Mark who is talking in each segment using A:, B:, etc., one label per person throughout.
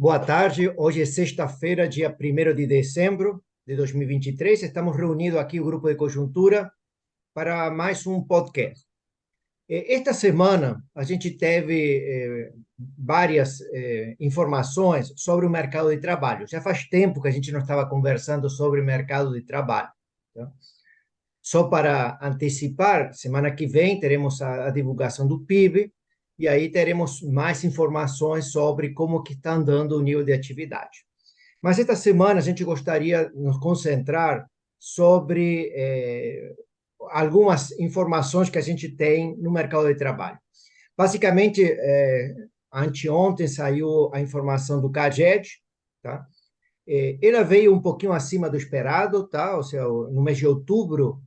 A: Boa tarde, hoje é sexta-feira, dia 1º de dezembro de 2023. Estamos reunidos aqui, o Grupo de Conjuntura, para mais um podcast. Esta semana, a gente teve várias informações sobre o mercado de trabalho. Já faz tempo que a gente não estava conversando sobre o mercado de trabalho. Tá? Só para antecipar, semana que vem teremos a divulgação do PIB, e aí teremos mais informações sobre como que está andando o nível de atividade. Mas esta semana a gente gostaria de nos concentrar sobre algumas informações que a gente tem no mercado de trabalho. Basicamente, anteontem saiu a informação do CAGED, tá? Ela veio um pouquinho acima do esperado, tá? Ou seja, no mês de outubro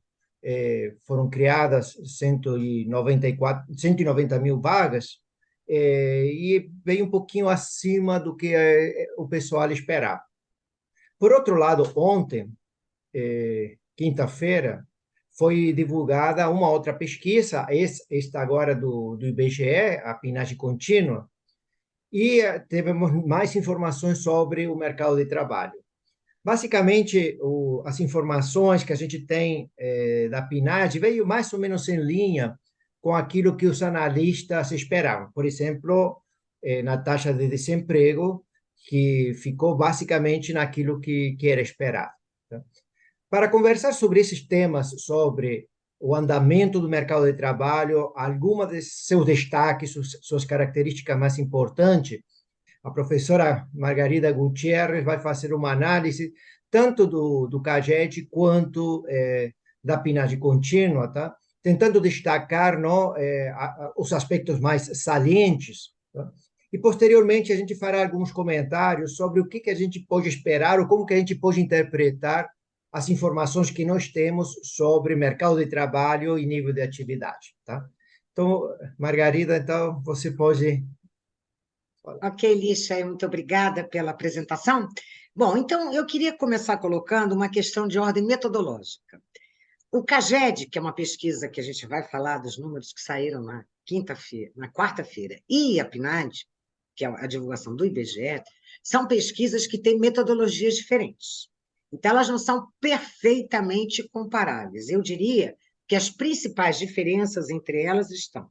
A: foram criadas 190 mil vagas, e veio um pouquinho acima do que o pessoal esperava. Por outro lado, ontem, quinta-feira, foi divulgada uma outra pesquisa, esta agora do IBGE, a PNAD contínua, e tivemos mais informações sobre o mercado de trabalho. Basicamente, as informações que a gente tem da PNAD veio mais ou menos em linha com aquilo que os analistas esperavam. Por exemplo, na taxa de desemprego, que ficou basicamente naquilo que era esperado. Tá? Para conversar sobre esses temas, sobre o andamento do mercado de trabalho, algumas de seus destaques, suas características mais importantes, a professora Margarida Gutierrez vai fazer uma análise tanto do CAGED quanto da PNAD contínua, tá? Tentando destacar, não, os aspectos mais salientes. Tá? E, posteriormente, a gente fará alguns comentários sobre o que a gente pode esperar ou como que a gente pode interpretar as informações que nós temos sobre mercado de trabalho e nível de atividade. Tá? Então, Margarida, então, você pode falar.
B: Ok, Lixa, muito obrigada pela apresentação. Bom, então eu queria começar colocando uma questão de ordem metodológica. O CAGED, que é uma pesquisa que a gente vai falar dos números que saíram na quinta-feira, na quarta-feira, e a PNAD, que é a divulgação do IBGE, são pesquisas que têm metodologias diferentes. Então, elas não são perfeitamente comparáveis. Eu diria que as principais diferenças entre elas estão: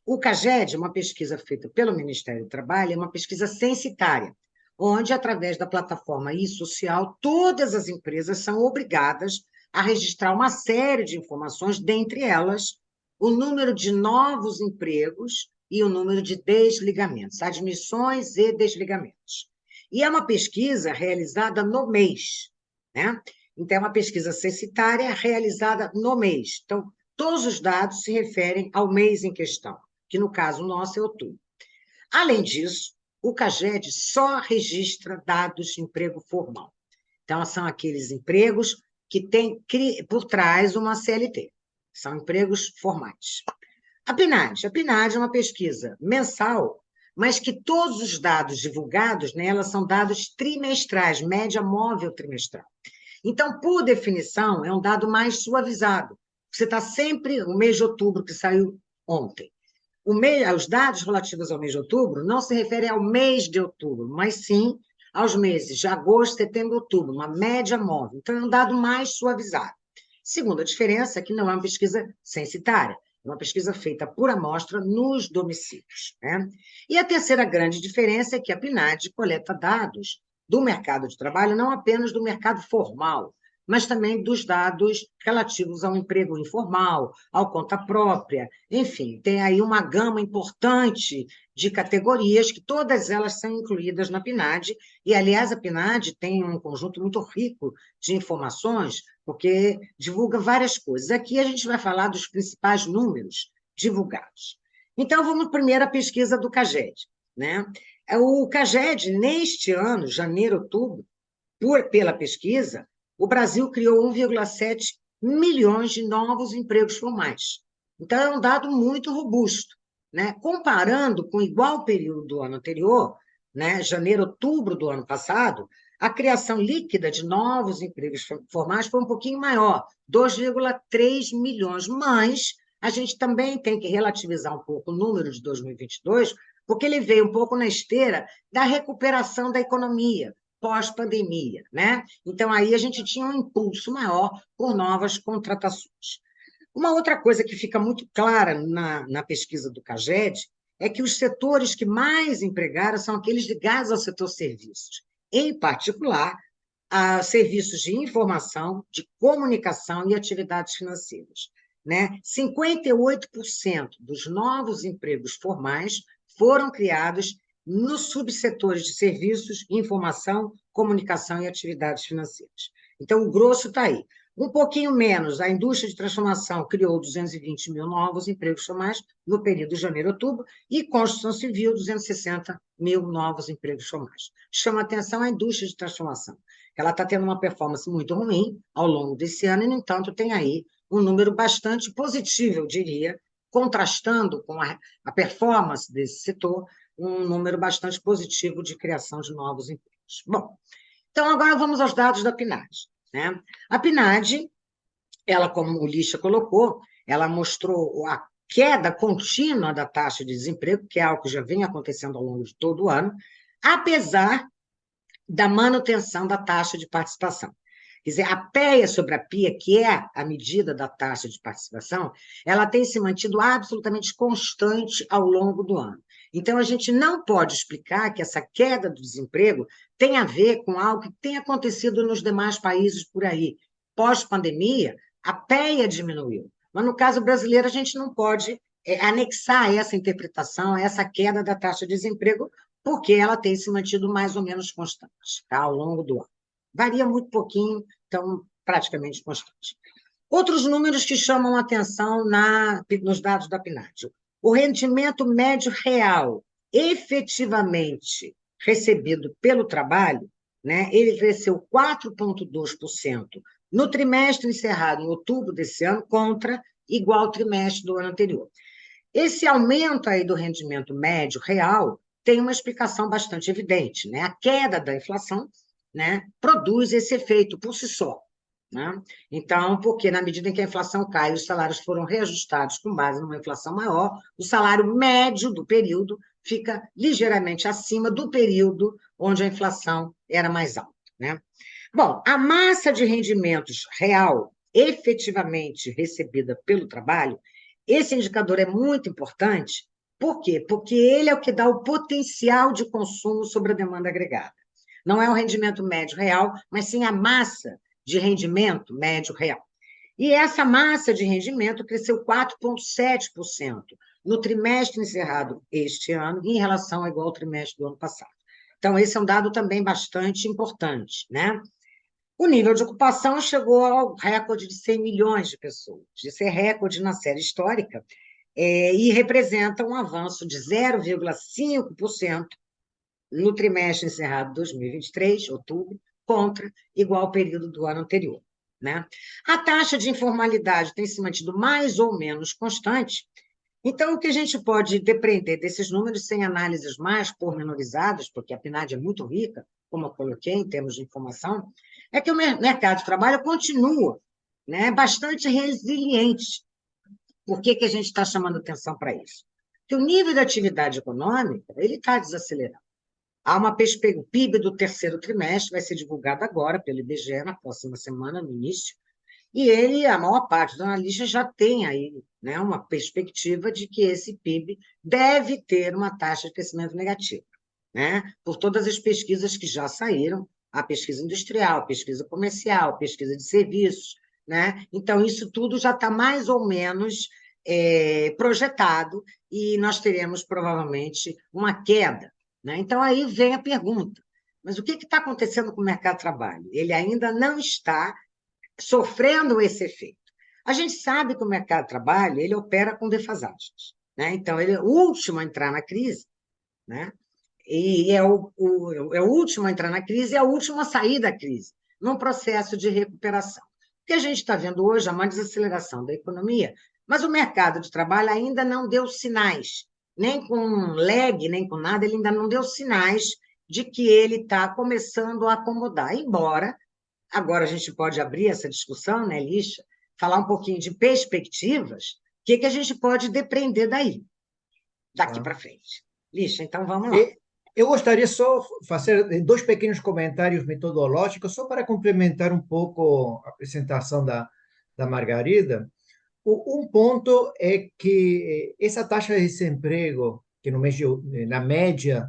B: o CAGED, uma pesquisa feita pelo Ministério do Trabalho, é uma pesquisa censitária, onde, através da plataforma e-social, todas as empresas são obrigadas a registrar uma série de informações, dentre elas o número de novos empregos e o número de desligamentos, admissões e desligamentos. E é uma pesquisa realizada no mês, né? Então, é uma pesquisa censitária realizada no mês. Então, todos os dados se referem ao mês em questão, que no caso nosso é outubro. Além disso, o CAGED só registra dados de emprego formal. Então, são aqueles empregos que têm por trás uma CLT. São empregos formais. A PNAD é uma pesquisa mensal, mas que todos os dados divulgados nela são dados trimestrais, média móvel trimestral. Então, por definição, é um dado mais suavizado. Você está sempre, o mês de outubro, que saiu ontem, os dados relativos ao mês de outubro não se referem ao mês de outubro, mas sim aos meses de agosto, setembro, outubro, uma média móvel. Então, é um dado mais suavizado. Segunda diferença é que não é uma pesquisa censitária, é uma pesquisa feita por amostra nos domicílios. Né? E a terceira grande diferença é que a PNAD coleta dados do mercado de trabalho, não apenas do mercado formal, mas também dos dados relativos ao emprego informal, ao conta própria, enfim, tem aí uma gama importante de categorias que todas elas são incluídas na PNAD, e, aliás, a PNAD tem um conjunto muito rico de informações, porque divulga várias coisas. Aqui a gente vai falar dos principais números divulgados. Então, vamos primeiro à pesquisa do CAGED. Né? O CAGED, neste ano, janeiro, outubro, pela pesquisa, o Brasil criou 1,7 milhões de novos empregos formais. Então, é um dado muito robusto. Né? Comparando com o igual período do ano anterior, né? Janeiro, outubro do ano passado, a criação líquida de novos empregos formais foi um pouquinho maior, 2,3 milhões, mas a gente também tem que relativizar um pouco o número de 2022, porque ele veio um pouco na esteira da recuperação da economia pós-pandemia, né? Então, aí a gente tinha um impulso maior por novas contratações. Uma outra coisa que fica muito clara na pesquisa do CAGED é que os setores que mais empregaram são aqueles ligados ao setor serviços, em particular, a serviços de informação, de comunicação e atividades financeiras. Né? 58% dos novos empregos formais foram criados nos subsetores de serviços, informação, comunicação e atividades financeiras. Então, o grosso está aí. Um pouquinho menos, a indústria de transformação criou 220 mil novos empregos formais no período de janeiro a outubro, e construção civil, 260 mil novos empregos formais. Chama atenção a indústria de transformação. Ela está tendo uma performance muito ruim ao longo desse ano, e, no entanto, tem aí um número bastante positivo, eu diria, contrastando com a performance desse setor, um número bastante positivo de criação de novos empregos. Bom, então agora vamos aos dados da PNAD. Né? A PNAD, ela, como o Lixa colocou, ela mostrou a queda contínua da taxa de desemprego, que é algo que já vem acontecendo ao longo de todo o ano, apesar da manutenção da taxa de participação. Quer dizer, a PEA sobre a PIA, que é a medida da taxa de participação, ela tem se mantido absolutamente constante ao longo do ano. Então, a gente não pode explicar que essa queda do desemprego tem a ver com algo que tem acontecido nos demais países por aí. Pós-pandemia, a PEA diminuiu. Mas, no caso brasileiro, a gente não pode anexar essa interpretação, essa queda da taxa de desemprego, porque ela tem se mantido mais ou menos constante, tá, ao longo do ano. Varia muito pouquinho, então praticamente constante. Outros números que chamam a atenção nos dados da PNAD. O rendimento médio real efetivamente recebido pelo trabalho, né, ele cresceu 4,2% no trimestre encerrado em outubro desse ano contra igual trimestre do ano anterior. Esse aumento aí do rendimento médio real tem uma explicação bastante evidente, né? A queda da inflação, né, produz esse efeito por si só. Né? Então, porque na medida em que a inflação cai, os salários foram reajustados com base numa inflação maior, o salário médio do período fica ligeiramente acima do período onde a inflação era mais alta. Né? Bom, a massa de rendimentos real efetivamente recebida pelo trabalho, esse indicador é muito importante. Por quê? Porque ele é o que dá o potencial de consumo sobre a demanda agregada. Não é o rendimento médio real, mas sim a massa de rendimento médio real. E essa massa de rendimento cresceu 4,7% no trimestre encerrado este ano, em relação ao igual trimestre do ano passado. Então, esse é um dado também bastante importante, né? O nível de ocupação chegou ao recorde de 100 milhões de pessoas. Isso é recorde na série histórica, e representa um avanço de 0,5% no trimestre encerrado 2023, outubro, contra igual período do ano anterior. Né? A taxa de informalidade tem se mantido mais ou menos constante. Então, o que a gente pode depreender desses números, sem análises mais pormenorizadas, porque a PNAD é muito rica, como eu coloquei em termos de informação, é que o mercado de trabalho continua, né, bastante resiliente. Por que a gente está chamando atenção para isso? Porque o nível de atividade econômica ele está desacelerando. Há uma perspectiva, o PIB do terceiro trimestre vai ser divulgado agora pelo IBGE, na próxima semana, no início, e ele, a maior parte dos analistas já tem aí, né, uma perspectiva de que esse PIB deve ter uma taxa de crescimento negativa, né, por todas as pesquisas que já saíram, a pesquisa industrial, a pesquisa comercial, a pesquisa de serviços, né? Então, isso tudo já está mais ou menos projetado, e nós teremos, provavelmente, uma queda. Né? Então, aí vem a pergunta, mas o que está acontecendo com o mercado de trabalho? Ele ainda não está sofrendo esse efeito. A gente sabe que o mercado de trabalho ele opera com defasagens. Né? Então, ele é o último a entrar na crise, né? E é o último a entrar na crise e é o último a sair da crise, num processo de recuperação. O que a gente está vendo hoje é uma desaceleração da economia, mas o mercado de trabalho ainda não deu sinais, nem com lag, nem com nada, ele ainda não deu sinais de que ele está começando a acomodar, embora, agora a gente pode abrir essa discussão, né, Lixa, falar um pouquinho de perspectivas, que a gente pode depreender daí, daqui
A: Tá?
B: para frente. Lixa, então vamos lá.
A: E eu gostaria só fazer dois pequenos comentários metodológicos, só para complementar um pouco a apresentação da Margarida. Um ponto é que essa taxa de desemprego, que no mês na média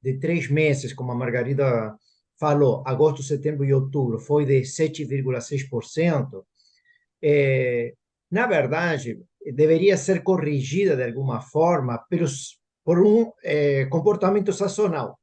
A: de 3 meses, como a Margarida falou, agosto, setembro e outubro, foi de 7,6%, na verdade, deveria ser corrigida de alguma forma por um comportamento sazonal.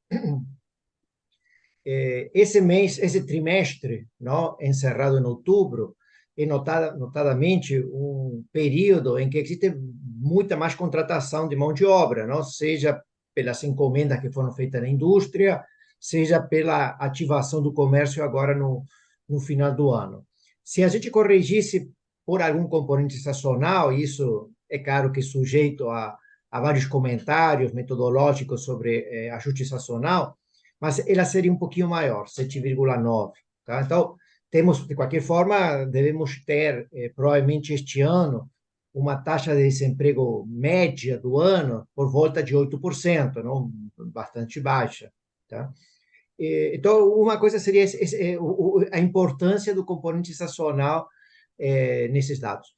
A: Esse mês, esse trimestre, não, encerrado em outubro, é notadamente um período em que existe muita mais contratação de mão de obra, não seja pelas encomendas que foram feitas na indústria, seja pela ativação do comércio agora no final do ano. Se a gente corrigisse por algum componente sazonal, isso é claro que sujeito a vários comentários metodológicos sobre ajuste sazonal, mas ela seria um pouquinho maior, 7,9. Tá? Então, temos, de qualquer forma, devemos ter, provavelmente este ano, uma taxa de desemprego média do ano por volta de 8%, não? Bastante baixa. Tá? Então, uma coisa seria a importância do componente sazonal nesses dados.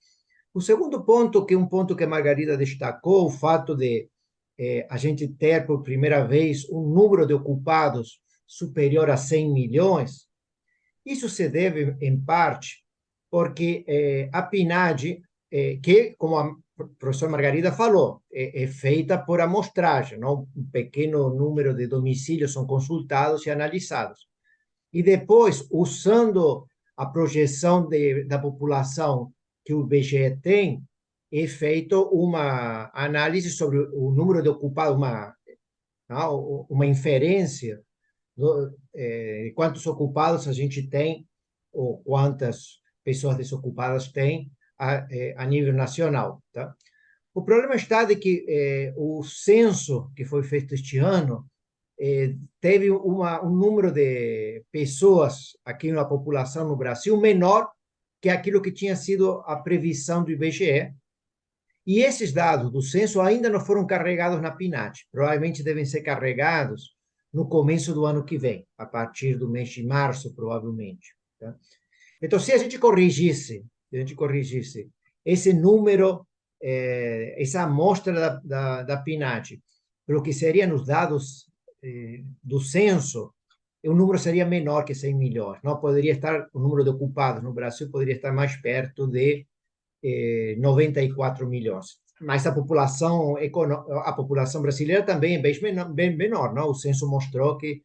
A: O segundo ponto, que é um ponto que a Margarida destacou, o fato de a gente ter por primeira vez um número de ocupados superior a 100 milhões, isso se deve, em parte, porque a PNAD, que, como a professora Margarida falou, é feita por amostragem, não? Um pequeno número de domicílios são consultados e analisados. E depois, usando a projeção da população que o IBGE tem, é feito uma análise sobre o número de ocupados, uma inferência de quantos ocupados a gente tem ou quantas pessoas desocupadas tem a nível nacional. Tá? O problema está de que o censo que foi feito este ano teve um número de pessoas aqui na população no Brasil menor que aquilo que tinha sido a previsão do IBGE. E esses dados do censo ainda não foram carregados na PNAD. Provavelmente devem ser carregados no começo do ano que vem, a partir do mês de março, provavelmente. Tá? Então, se a gente corrigisse esse número, essa amostra da PNAD, pelo que seria nos dados do censo, o número seria menor que 100 milhões. Não poderia estar, o número de ocupados no Brasil poderia estar mais perto de 94 milhões. Mas a população brasileira também é bem menor, não? O censo mostrou que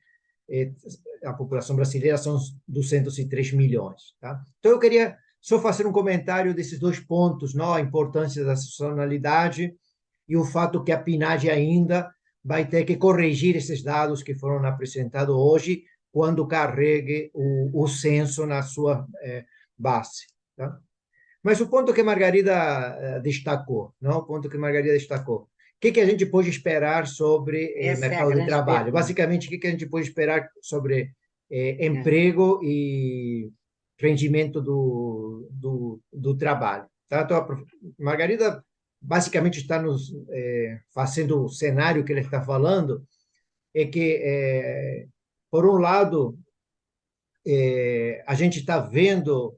A: a população brasileira são 203 milhões. Tá? Então, eu queria só fazer um comentário desses dois pontos, não? A importância da sazonalidade e o fato que a PNAD ainda vai ter que corrigir esses dados que foram apresentados hoje, quando carregue o censo na sua base. Tá? Mas o ponto que a Margarida destacou, não? O ponto que a Margarida destacou. O que a gente pode esperar sobre
B: Essa é a
A: mercado de
B: grande
A: trabalho?
B: pergunta.
A: Basicamente, o que a gente pode esperar sobre emprego e rendimento do trabalho? Tá? Então, a Margarida basicamente está nos fazendo o cenário que ele está falando, é que, por um lado, a gente está vendo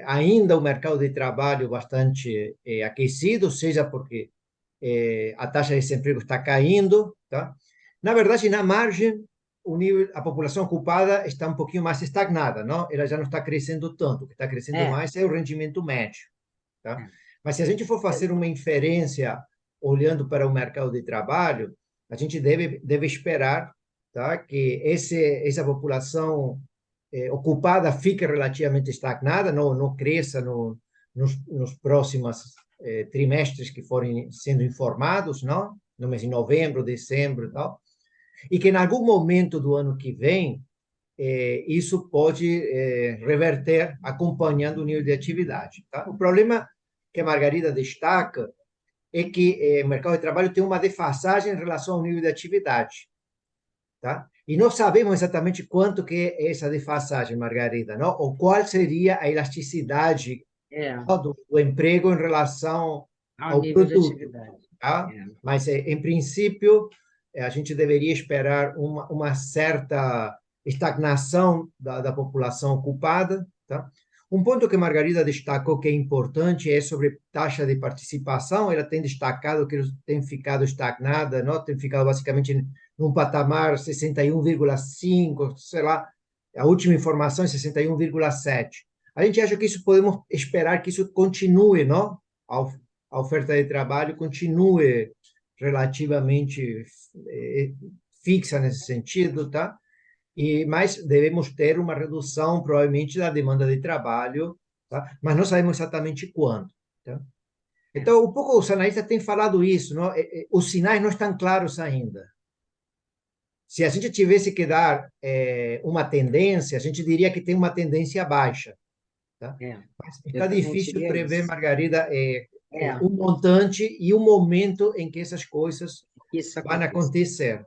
A: ainda o mercado de trabalho bastante aquecido, seja porque a taxa de desemprego está caindo, tá? Na verdade, na margem, a população ocupada está um pouquinho mais estagnada, não? Ela já não está crescendo tanto. O que está crescendo
B: É,
A: mais é o rendimento médio, tá?
B: é.
A: Mas se a gente for fazer uma inferência olhando para o mercado de trabalho, a gente deve esperar, tá? Que essa população ocupada fique relativamente estagnada, não cresça nos próximos trimestres que forem sendo informados, não? No mês de novembro, dezembro e tal, e que em algum momento do ano que vem isso pode reverter acompanhando o nível de atividade. Tá? O problema que a Margarida destaca é que o mercado de trabalho tem uma defasagem em relação ao nível de atividade. Tá? E não sabemos exatamente quanto que é essa defasagem, Margarida, não? Ou qual seria a elasticidade
B: É.
A: do emprego em relação
B: ao
A: ao
B: nível de
A: produto,
B: atividade.
A: tá?
B: É.
A: Mas, em princípio, a gente deveria esperar uma certa estagnação da população ocupada, tá? Um ponto que Margarida destacou que é importante é sobre taxa de participação. Ela tem destacado que tem ficado estagnada, não? Tem ficado basicamente num patamar 61,5, sei lá, a última informação é 61,7. A gente acha que isso podemos esperar que isso continue, não? A oferta de trabalho continue relativamente fixa nesse sentido, tá? Mas devemos ter uma redução, provavelmente, da demanda de trabalho, tá? Mas não sabemos exatamente quando, tá?
B: É.
A: Então, um pouco os analistas têm falado isso, não? Os sinais não estão claros ainda. Se a gente tivesse que dar uma tendência, a gente diria que tem uma tendência baixa, tá?
B: É.
A: Mas
B: Eu
A: está
B: também
A: difícil
B: diria
A: prever,
B: isso.
A: Margarida,
B: É,
A: o montante e o momento em que essas coisas
B: isso
A: vão
B: acontece.
A: acontecer.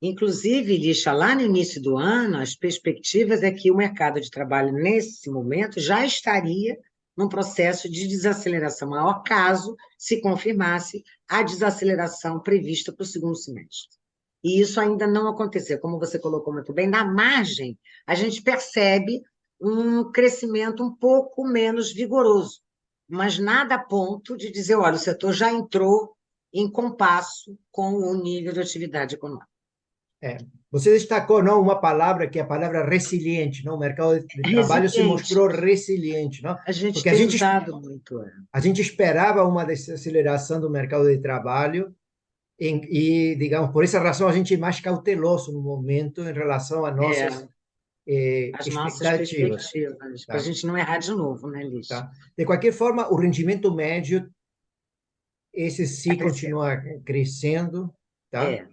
B: Inclusive, Lixa, lá no início do ano, as perspectivas é que o mercado de trabalho, nesse momento, já estaria num processo de desaceleração maior, caso se confirmasse a desaceleração prevista para o segundo semestre. E isso ainda não aconteceu. Como você colocou muito bem, na margem, a gente percebe um crescimento um pouco menos vigoroso, mas nada a ponto de dizer, olha, o setor já entrou em compasso com o nível de atividade econômica.
A: É. Você destacou, não, uma palavra que é a palavra resiliente, não? O mercado de trabalho se
B: Resiliente.
A: mostrou resiliente, não?
B: A gente
A: Porque
B: tem usado muito.
A: a gente esperava uma desaceleração do mercado de trabalho e, digamos, por essa razão a gente é mais cauteloso no momento em relação a nossas
B: É, as nossas
A: expectativas,
B: perspectivas, para a
A: tá?
B: gente não errar de novo, né, Liz?
A: Tá? De qualquer forma, o rendimento médio, esse
B: Está
A: sim
B: crescendo.
A: continua crescendo, tá?
B: É.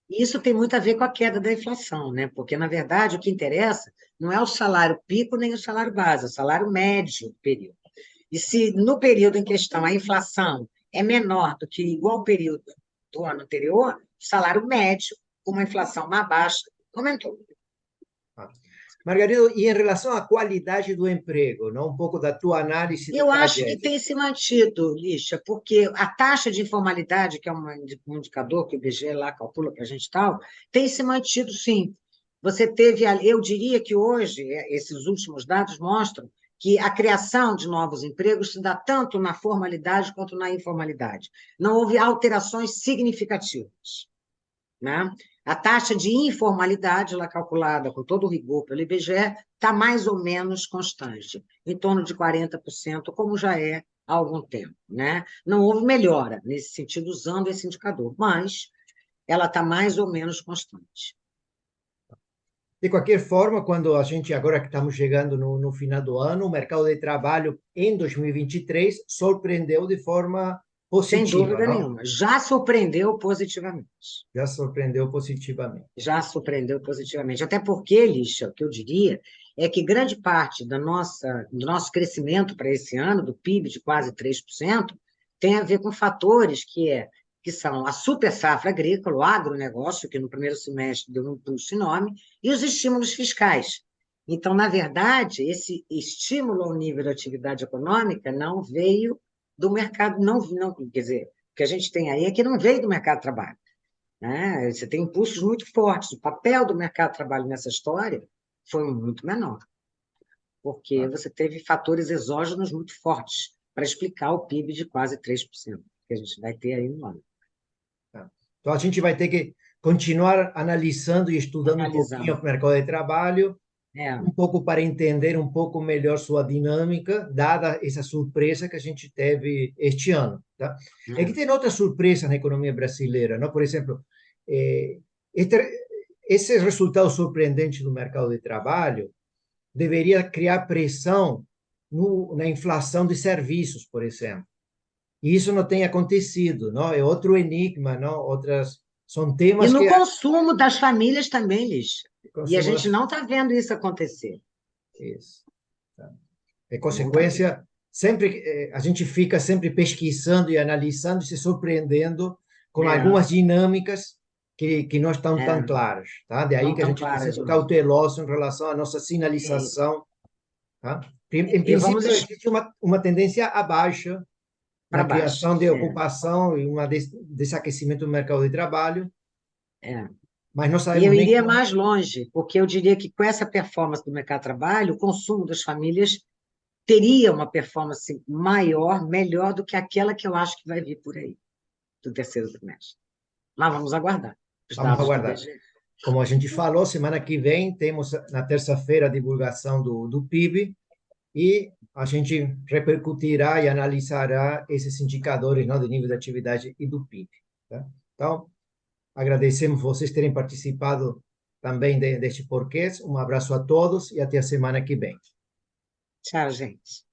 B: E isso tem muito a ver com a queda da inflação, né? Porque, na verdade, o que interessa não é o salário pico nem o salário base, é o salário médio do período. E se no período em questão a inflação é menor do que igual ao período do ano anterior, o salário médio, com uma inflação mais baixa, aumentou.
A: Tá. Margarida, e em relação à qualidade do emprego, não? Um pouco da tua análise do
B: Eu acho que
A: CAGED.
B: tem se mantido, Lixa, porque a taxa de informalidade, que é um indicador que o IBGE lá calcula para a gente e tal, tem se mantido, sim. Você teve, eu diria que hoje, esses últimos dados mostram que a criação de novos empregos se dá tanto na formalidade quanto na informalidade. Não houve alterações significativas, né? A taxa de informalidade, lá calculada com todo o rigor pelo IBGE, está mais ou menos constante, em torno de 40%, como já é há algum tempo, né? Não houve melhora nesse sentido usando esse indicador, mas ela está mais ou menos constante.
A: De qualquer forma, quando a gente, agora que estamos chegando no final do ano, o mercado de trabalho em 2023 surpreendeu de forma
B: Sem
A: positiva,
B: dúvida
A: não?
B: nenhuma. Já surpreendeu positivamente.
A: Já surpreendeu positivamente.
B: Já surpreendeu positivamente. Até porque, Lixa, o que eu diria é que grande parte do nosso crescimento para esse ano, do PIB de quase 3%, tem a ver com fatores que são a super safra agrícola, o agronegócio, que no primeiro semestre deu um impulso enorme, e os estímulos fiscais. Então, na verdade, esse estímulo ao nível da atividade econômica não veio do mercado, não, quer dizer, o que a gente tem aí é que não veio do mercado de trabalho, né? Você tem impulsos muito fortes. O papel do mercado de trabalho nessa história foi muito menor, porque
A: Tá?
B: você teve fatores exógenos muito fortes para explicar o PIB de quase 3% que a gente vai ter aí no ano.
A: Tá? Então, a gente vai ter que continuar analisando e estudando um pouquinho
B: Analisando.
A: o mercado de trabalho,
B: É,
A: um pouco para entender um pouco melhor sua dinâmica, dada essa surpresa que a gente teve este ano, tá? É que
B: é.
A: tem outras surpresas na economia brasileira, não? Por exemplo, eh, este, esse resultado surpreendente do mercado de trabalho deveria criar pressão na inflação de serviços, por exemplo. E isso não tem acontecido, não? É outro enigma, não? Outras são
B: E
A: temas
B: no
A: que
B: consumo das famílias também, Liz. E a gente
A: consumos
B: não está vendo isso acontecer.
A: isso, tá? É
B: Não está vendo.
A: consequência, sempre a gente fica sempre pesquisando e analisando e se surpreendendo com
B: É,
A: algumas dinâmicas que não estão tão
B: é,
A: claras, tá? De aí
B: não
A: que a
B: tão
A: gente está
B: claras,
A: sendo
B: não.
A: cauteloso em relação à nossa
B: E,
A: sinalização, tá? Em
B: e vamos.
A: princípio, existe uma tendência à baixa
B: para
A: na
B: baixo.
A: criação de ocupação e um desaquecimento do mercado de trabalho,
B: É.
A: mas não
B: E eu
A: sabemos nem
B: iria
A: como.
B: mais longe, porque eu diria que com essa performance do mercado de trabalho, o consumo das famílias teria uma performance maior, melhor do que aquela que eu acho que vai vir por aí, do terceiro trimestre. Mas vamos aguardar os
A: Vamos
B: dados do
A: aguardar.
B: IBGE.
A: Como a gente falou, semana que vem temos na terça-feira a divulgação do PIB e a gente repercutirá e analisará esses indicadores, não, de nível de atividade e do PIB. Tá? Então, agradecemos vocês terem participado também deste porquê. Um abraço a todos e até a semana que vem.
B: Tchau, gente.